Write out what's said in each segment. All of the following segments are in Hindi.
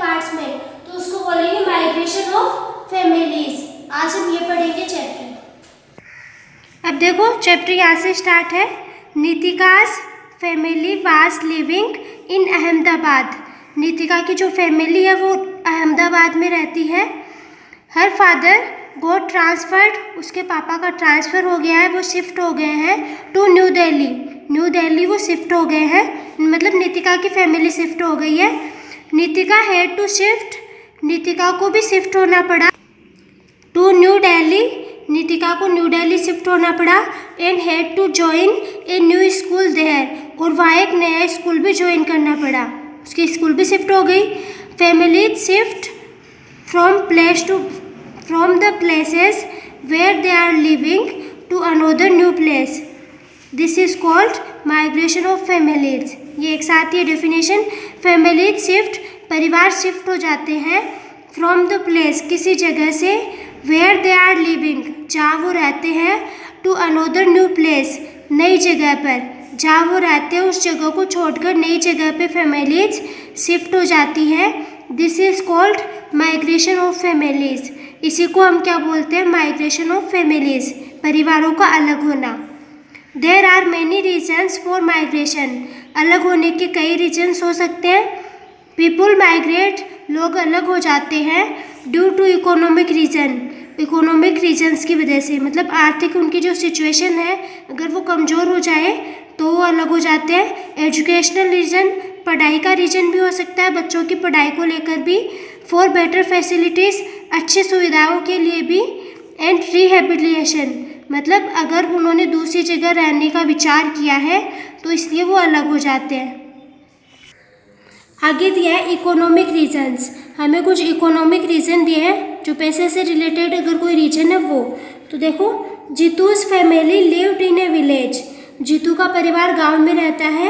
पार्ट्स में, तो उसको बोलेंगे माइग्रेशन ऑफ फैमिलीज। आज हम ये पढ़ेंगे चैप्टर। अब देखो चैप्टर यहाँ से स्टार्ट है। Nitika's family was living in Ahmedabad. Nitika की जो फैमिली है वो अहमदाबाद में रहती है। हर फादर गॉट ट्रांसफर्ड, उसके पापा का ट्रांसफ़र हो गया है, वो शिफ्ट हो गए हैं टू न्यू दिल्ली। न्यू दिल्ली वो शिफ्ट हो गए हैं, मतलब नीतिका की फैमिली शिफ्ट हो गई है। Nitika had to shift, Nitika को भी शिफ्ट होना पड़ा टू न्यू दिल्ली, नीतिका को न्यू दिल्ली शिफ्ट होना पड़ा। And had to join a new school there, और वहाँ एक नया स्कूल भी ज्वाइन करना पड़ा, उसकी स्कूल भी शिफ्ट हो गई। Family shift from the places where they are living to another new place. This is called migration of families. ये एक साथ ही डेफिनेशन। फैमिली शिफ्ट, परिवार शिफ्ट हो जाते हैं, फ्रॉम द प्लेस, किसी जगह से, वेयर दे आर लिविंग, जहाँ वो रहते हैं, टू अनोदर न्यू प्लेस, नई जगह पर, जहाँ वो रहते हैं उस जगह को छोड़कर नई जगह पे फैमिलीज शिफ्ट हो जाती है। This is called migration of families. इसी को हम क्या बोलते हैं? माइग्रेशन ऑफ फैमिलीज, परिवारों का अलग होना। There are many reasons for migration, अलग होने के कई रीजन्स हो सकते हैं। पीपुल माइग्रेट, लोग अलग हो जाते हैं, due to economic reason, economic reasons की वजह से, मतलब आर्थिक उनकी जो सिचुएशन है अगर वो कमज़ोर हो जाए तो वो अलग हो जाते हैं। एजुकेशनल रीजन, पढ़ाई का रीजन भी हो सकता है, बच्चों की पढ़ाई को लेकर भी। फॉर बेटर फैसिलिटीज़, अच्छी सुविधाओं के लिए भी। एंड रिहेबिलिटेशन, मतलब अगर उन्होंने दूसरी जगह रहने का विचार किया है तो इसलिए वो अलग हो जाते हैं। आगे दिया है इकोनॉमिक रीजन्स, हमें कुछ इकोनॉमिक रीज़न दिए हैं जो पैसे से रिलेटेड अगर कोई रीजन है वो। तो देखो, Jitu's family lived in a village, Jitu का परिवार गांव में रहता है।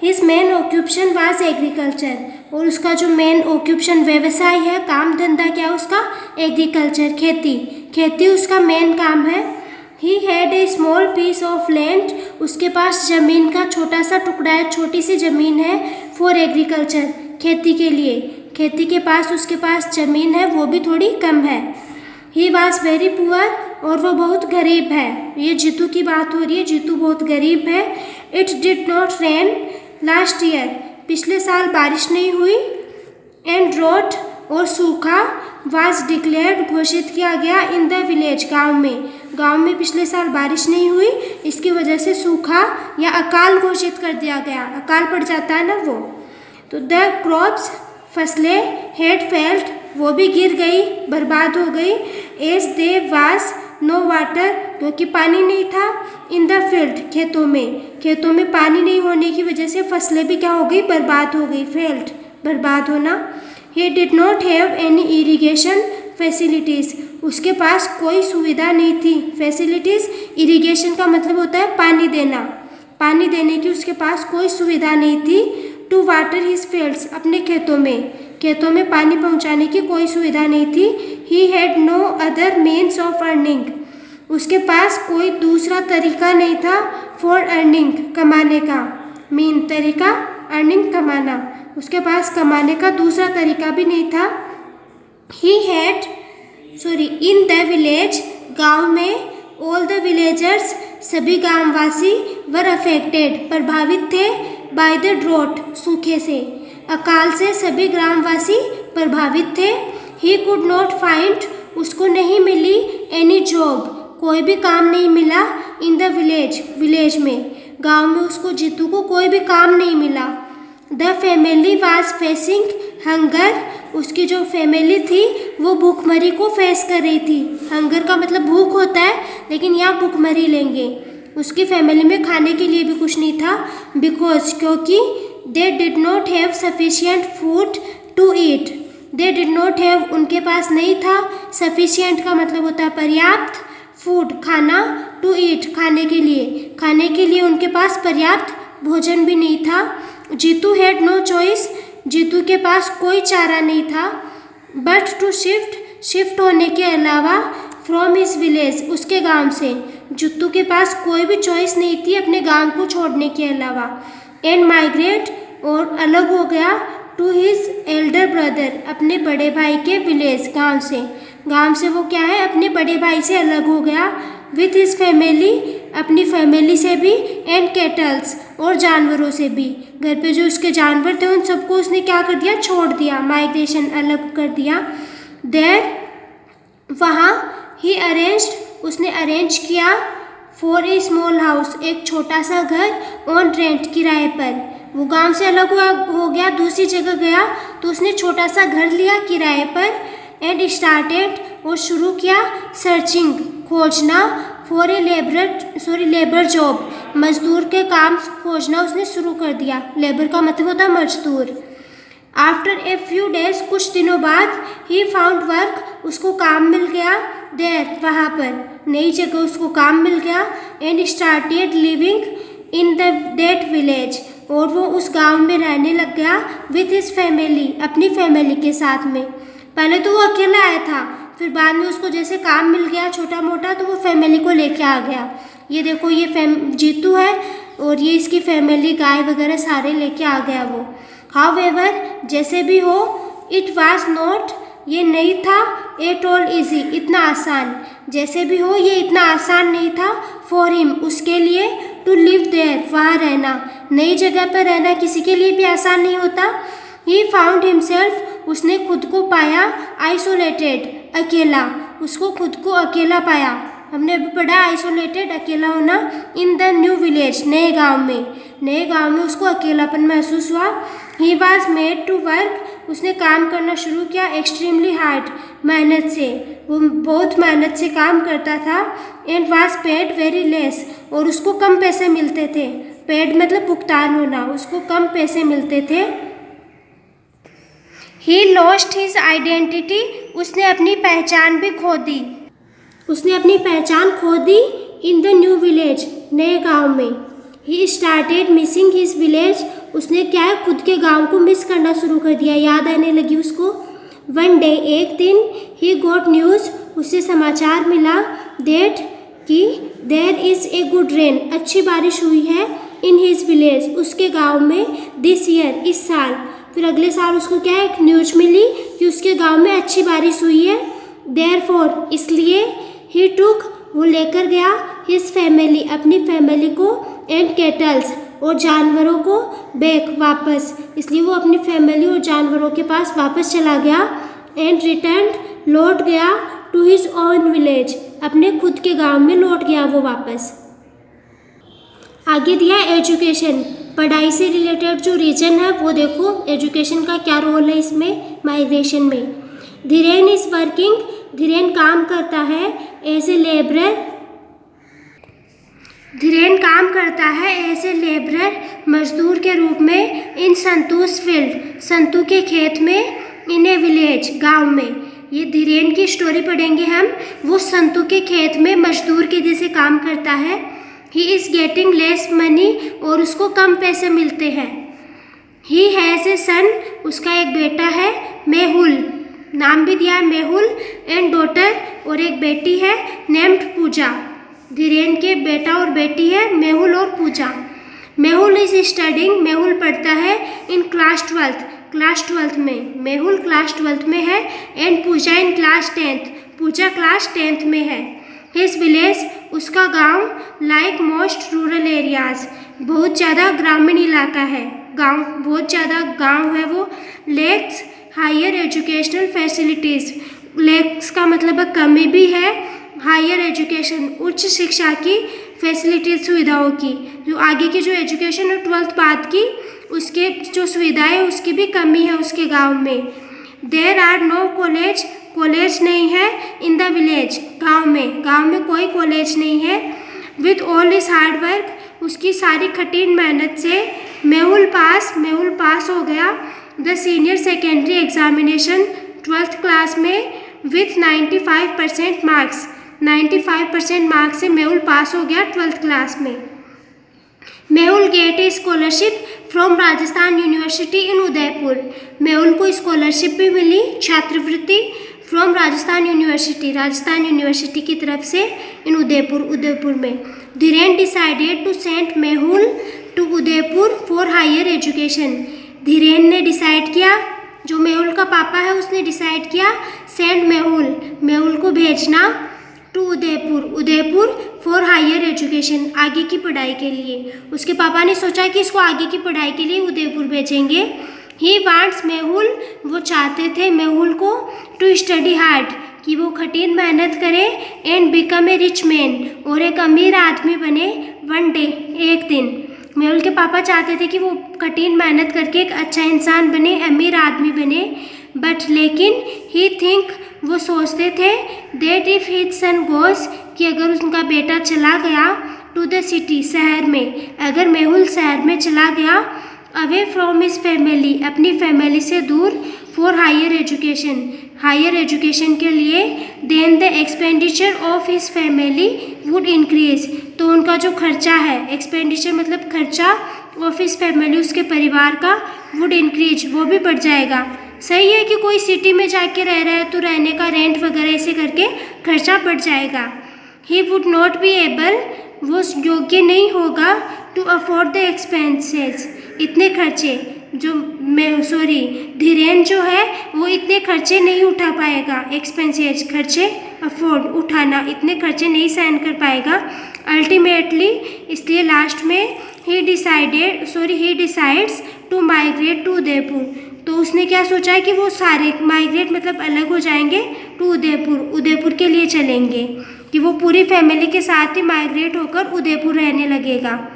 His main occupation was agriculture, और उसका जो मेन ऑक्यूपेशन व्यवसाय है, काम धंधा क्या है उसका? एग्रीकल्चर, खेती, खेती उसका मेन काम है। He had a small piece of land, उसके पास ज़मीन का छोटा सा टुकड़ा है, छोटी सी ज़मीन है। फॉर एग्रीकल्चर, खेती के लिए, खेती के पास उसके पास ज़मीन है, वो भी थोड़ी कम है। ही वॉज वेरी पुअर, और वो बहुत गरीब है। ये जीतू की बात हो रही है, जीतू बहुत गरीब है। It did not rain last year, पिछले साल बारिश नहीं हुई। एंड ड्रॉट, और सूखा, वाज डिक्लेयर्ड, घोषित किया गया, इन द विलेज, गांव में, गांव में पिछले साल बारिश नहीं हुई, इसकी वजह से सूखा या अकाल घोषित कर दिया गया, अकाल पड़ जाता है ना वो। तो द क्रॉप्स, फसलें, हेड फेल्ट, वो भी गिर गई, बर्बाद हो गई। As they was no water, क्योंकि पानी नहीं था। इन द फील्ड, खेतों में, खेतों में पानी नहीं होने की वजह से फसलें भी क्या हो गई? बर्बाद हो गई, फेल्ट, बर्बाद होना। He did not have any irrigation facilities, उसके पास कोई सुविधा नहीं थी। फैसिलिटीज़, इरीगेशन का मतलब होता है पानी देना, पानी देने की उसके पास कोई सुविधा नहीं थी। टू वाटर हिज फील्ड्स, अपने खेतों में, खेतों में पानी पहुंचाने की कोई सुविधा नहीं थी। He had no other means of earning, उसके पास कोई दूसरा तरीका नहीं था। फॉर अर्निंग, कमाने का, मीन तरीका, अर्निंग कमाना, उसके पास कमाने का दूसरा तरीका भी नहीं था। He had in the village, गांव में, ऑल द विलेजर्स, सभी गांववासी, वर अफेक्टेड, प्रभावित थे, बाय द ड्रॉट, सूखे से, अकाल से सभी ग्रामवासी प्रभावित थे। ही कुड नॉट फाइंड, उसको नहीं मिली, एनी जॉब, कोई भी काम नहीं मिला। इन द विलेज, विलेज में, गांव में उसको, जीतू को कोई भी काम नहीं मिला। The family was facing hunger, उसकी जो फैमिली थी वो भूखमरी को फेस कर रही थी। हंगर का मतलब भूख होता है, लेकिन यहाँ भूखमरी लेंगे। उसकी फैमिली में खाने के लिए भी कुछ नहीं था। बिकॉज, क्योंकि, they did not have sufficient food to eat, they did not have, उनके पास नहीं था। सफिशिएंट का मतलब होता है पर्याप्त, फूड, खाना, टू ईट, खाने के लिए उनके पास पर्याप्त भोजन भी नहीं था। Jeetu had no choice, Jeetu के पास कोई चारा नहीं था। बट टू शिफ्ट, शिफ्ट होने के अलावा, फ्रॉम हिज विलेज, उसके गांव से, जीतू के पास कोई भी चॉइस नहीं थी अपने गांव को छोड़ने के अलावा। एंड माइग्रेट, और अलग हो गया, टू हिज एल्डर ब्रदर, अपने बड़े भाई के विलेज, गांव से वो क्या है, अपने बड़े भाई से अलग हो गया। विथ हिज फैमिली, अपनी फैमिली से भी, एंड कैटल्स, और जानवरों से भी। घर पे जो उसके जानवर थे उन सबको उसने क्या कर दिया, छोड़ दिया, माइग्रेशन, अलग कर दिया। देर, वहाँ, ही अरेंज्ड, उसने अरेंज किया, फॉर ए स्मॉल हाउस, एक छोटा सा घर, ऑन रेंट, किराए पर। वो गांव से अलग हो गया, दूसरी जगह गया, तो उसने छोटा सा घर लिया किराए पर। एंड स्टार्टेड, और शुरू किया, सर्चिंग, खोजना, फॉर ए लेबर जॉब, मजदूर के काम खोजना उसने शुरू कर दिया। लेबर का मतलब होता है मजदूर। आफ्टर ए फ्यू डेज, कुछ दिनों बाद, ही फाउंड वर्क, उसको काम मिल गया। देर, वहाँ पर, नई जगह उसको काम मिल गया। And started living in that village, और वो उस गांव में रहने लग गया। विथ हिज फैमिली, अपनी फैमिली के साथ में। पहले तो वो अकेला आया था, फिर बाद में उसको जैसे काम मिल गया छोटा मोटा, तो वो फैमिली को लेके आ गया। ये देखो, ये जीतू है और ये इसकी फैमिली, गाय वगैरह सारे लेके आ गया वो। हाउएवर, जैसे भी हो, इट वाज नॉट, ये नहीं था, एट ऑल ईजी, इतना आसान, जैसे भी हो ये इतना आसान नहीं था, फॉर हिम, उसके लिए, टू लिव देयर, वहाँ रहना, नई जगह पर रहना किसी के लिए भी आसान नहीं होता। ही फाउंड हिमसेल्फ, उसने खुद को पाया, आइसोलेटेड, अकेला, उसको खुद को अकेला पाया। हमने अभी पढ़ा आइसोलेटेड, अकेला होना। इन द न्यू विलेज, नए गांव में उसको अकेलापन महसूस हुआ। He was made to work, उसने काम करना शुरू किया, एक्सट्रीमली हार्ड, मेहनत से, वो बहुत मेहनत से काम करता था। And was paid very less, और उसको कम पैसे मिलते थे। पेड मतलब भुगतान होना, उसको कम पैसे मिलते थे। ही लॉस्ट हिज आइडेंटिटी, उसने अपनी पहचान भी खो दी, इन द न्यू विलेज, नए गांव में। He started missing his village, उसने क्या है, खुद के गांव को मिस करना शुरू कर दिया, याद आने लगी उसको। वन डे, एक दिन, ही गॉट न्यूज़, उसे समाचार मिला, दैट, कि there is a good rain, अच्छी बारिश हुई है, इन हिज विलेज, उसके गांव में, दिस ईयर, इस साल। फिर अगले साल उसको क्या है, एक न्यूज मिली कि उसके गांव में अच्छी बारिश हुई है। देयरफॉर, इसलिए, ही टुक, वो लेकर गया, हिज फैमिली, अपनी फैमिली को, एंड कैटल्स, और जानवरों को, बैक, वापस, इसलिए वो अपनी फैमिली और जानवरों के पास वापस चला गया। एंड रिटर्न, लौट गया, टू हिज ओन विलेज, अपने खुद के गांव में लौट गया वो वापस। आगे दिया एजुकेशन, पढ़ाई से रिलेटेड जो रीजन है वो देखो, एजुकेशन का क्या रोल है इसमें, माइग्रेशन में। धीरेन इज वर्किंग, धीरेन काम करता है, एज ए लेबरर, धीरेन काम करता है एज ए लेबरर, मजदूर के रूप में, इन संतूस फील्ड, संतू के खेत में, इन ए विलेज, गांव में। ये धीरेन की स्टोरी पढ़ेंगे हम, वो संतू के खेत में मजदूर के जैसे काम करता है। He is getting less money, और उसको कम पैसे मिलते हैं। ही हैज़ ए सन, उसका एक बेटा है, मेहुल, नाम भी दिया है मेहुल। एंड डॉटर, और एक बेटी है, नेम्ड पूजा। धीरेन के बेटा और बेटी है, मेहुल और पूजा। मेहुल इज स्टडिंग, मेहुल पढ़ता है, इन क्लास 12th में, मेहुल क्लास 12th में है। And Pooja in class 10th, Pooja class 10th में है। हिज विलेज, उसका गांव, लाइक मोस्ट रूरल एरियाज, बहुत ज़्यादा ग्रामीण इलाका है, गांव बहुत ज़्यादा गांव है वो। Lacks higher educational facilities, lacks का मतलब कमी भी है, हायर एजुकेशन, उच्च शिक्षा की, फैसिलिटीज, सुविधाओं की, जो आगे की जो एजुकेशन है 12th बाद की, उसके जो सुविधाएं उसकी भी कमी है उसके गांव में। There are no college, college नहीं है, इन द विलेज, गांव में कोई कॉलेज नहीं है। With all is hard work, उसकी सारी कठिन मेहनत से, मेहुल पास हो गया the senior secondary examination 12th class में, विथ 95% मार्क्स, 95% मार्क्स से मेहुल पास हो गया 12th क्लास में। Mehul get a scholarship from Rajasthan university in Udaipur, Mehul को स्कॉलरशिप भी मिली, छात्रवृत्ति, फ्रॉम राजस्थान यूनिवर्सिटी की तरफ से, इन उदयपुर में। Dhiren decided to send Mehul to Udaipur for higher education, Dhiren ने डिसाइड किया, जो मेहुल का पापा है उसने डिसाइड किया सेंड मेहुल को भेजना to Udaipur for higher education, आगे की पढ़ाई के लिए। उसके पापा ने सोचा कि इसको आगे की पढ़ाई के लिए उदयपुर भेजेंगे। ही वांट्स मेहुल, वो चाहते थे मेहुल को टू स्टडी हार्ड, कि वो कठिन मेहनत करे, and become a rich man, और एक अमीर आदमी बने वन डे, एक दिन। मेहुल के पापा चाहते थे कि वो कठिन मेहनत करके एक अच्छा इंसान बने, अमीर आदमी बने, बट लेकिन ही थिंक, वो सोचते थे दैट इफ़ हिज सन गोस, कि अगर उनका बेटा चला गया टू द सिटी, शहर में, अगर मेहुल शहर में चला गया, अवे फ्रॉम हिज फैमिली, अपनी फैमिली से दूर, फॉर हायर एजुकेशन के लिए, then the expenditure of his family would increase, तो उनका जो खर्चा है, एक्सपेंडिचर मतलब खर्चा, ऑफ हिज फैमिली, उसके परिवार का, वुड इंक्रीज, वो भी बढ़ जाएगा। सही है कि कोई सिटी में जाके रह रहा है तो रहने का रेंट वगैरह ऐसे करके खर्चा बढ़ जाएगा। He would not be able, वो योग्य नहीं होगा, टू अफोर्ड द एक्सपेंसेस, इतने खर्चे, धीरेन जो है वो इतने खर्चे नहीं उठा पाएगा, एक्सपेंसेस खर्चे, अफोर्ड उठाना, इतने खर्चे नहीं सहन कर पाएगा। अल्टीमेटली, इसलिए लास्ट में he decides to migrate to Udaipur, तो उसने क्या सोचा है कि वो सारे माइग्रेट मतलब अलग हो जाएंगे टू उदयपुर के लिए चलेंगे, कि वो पूरी फैमिली के साथ ही माइग्रेट होकर उदयपुर रहने लगेगा।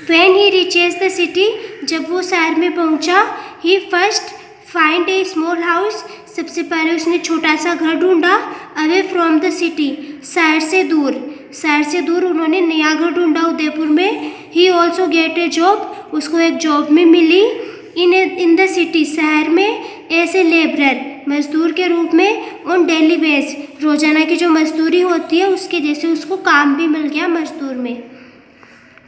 When he reaches the city, जब वो शहर में पहुंचा, he first find a small house, सबसे पहले उसने छोटा सा घर ढूंढा, away from the city, शहर से दूर उन्होंने नया घर ढूंढा उदयपुर में। he also get a job, उसको एक जॉब में मिली, इन द सिटी, शहर में, एज ए लेबरर, मजदूर के रूप में, ऑन डेली बेस, रोजाना की जो मजदूरी होती है उसके जैसे उसको काम भी मिल गया मजदूर में।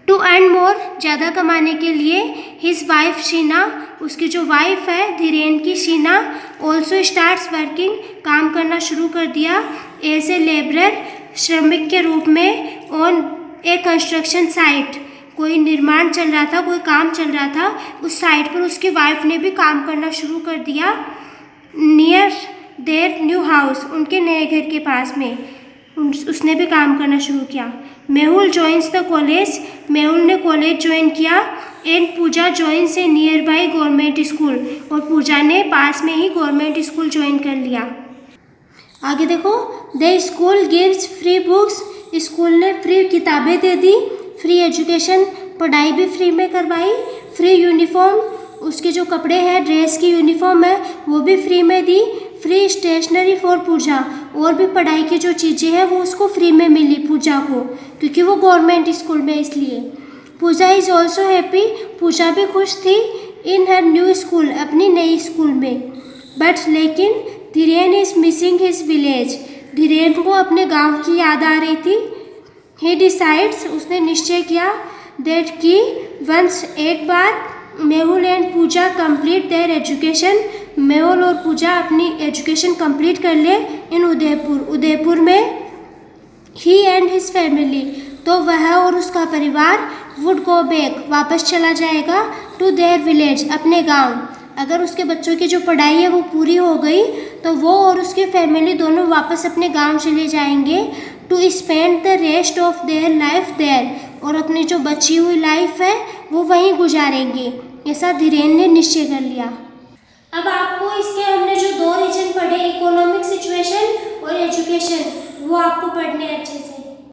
टू अर्न मोर, ज़्यादा कमाने के लिए, हिज वाइफ शीना, उसकी जो वाइफ है धीरेन की, शीना, ऑल्सो स्टार्ट्स वर्किंग, काम करना शुरू कर दिया, एज ए लेबरर, श्रमिक के रूप में, ऑन ए कंस्ट्रक्शन साइट, कोई निर्माण चल रहा था, कोई काम चल रहा था, उस साइट पर उसकी वाइफ ने भी काम करना शुरू कर दिया। नियर देयर न्यू हाउस, उनके नए घर के पास में उसने भी काम करना शुरू किया। Mehul joins the college, Mehul ने कॉलेज ज्वाइन किया, and Pooja joins a nearby government school, और पूजा ने पास में ही गवर्नमेंट स्कूल ज्वाइन कर लिया। आगे देखो, the school gives free books, school ने फ्री किताबें दे दी, फ्री एजुकेशन, पढ़ाई भी फ्री में करवाई, फ्री यूनिफॉर्म, उसके जो कपड़े हैं, ड्रेस की यूनिफॉर्म है वो भी फ्री में दी, फ्री स्टेशनरी फॉर पूजा, और भी पढ़ाई की जो चीज़ें हैं वो उसको फ्री में मिली पूजा को, क्योंकि वो गवर्नमेंट स्कूल में, इसलिए। पूजा इज़ ऑल्सो हैप्पी, पूजा भी खुश थी, इन हर न्यू स्कूल, अपनी नई स्कूल में। बट लेकिन Dhiren is missing his village, Dhiren को अपने गांव की याद आ रही थी। ही डिसाइड्स, उसने निश्चय किया, दैट कि वंस, एक बार, Mehul and Pooja complete their education, Mehul और पूजा अपनी एजुकेशन कंप्लीट कर ले इन उदयपुर में, ही एंड हिज फैमिली, तो वह और उसका परिवार, वुड गो बैक, वापस चला जाएगा, टू देयर विलेज, अपने गांव। अगर उसके बच्चों की जो पढ़ाई है वो पूरी हो गई तो वो और उसकी फैमिली दोनों वापस अपने गांव चले जाएंगे, to spend the rest of their life there, और अपनी जो बची हुई लाइफ है वो वहीं गुजारेंगे, ऐसा धीरेन ने निश्चय कर लिया। अब आपको इसके हमने जो 2 रीजन पढ़े, इकोनॉमिक सिचुएशन और एजुकेशन, वो आपको पढ़ने अच्छे से।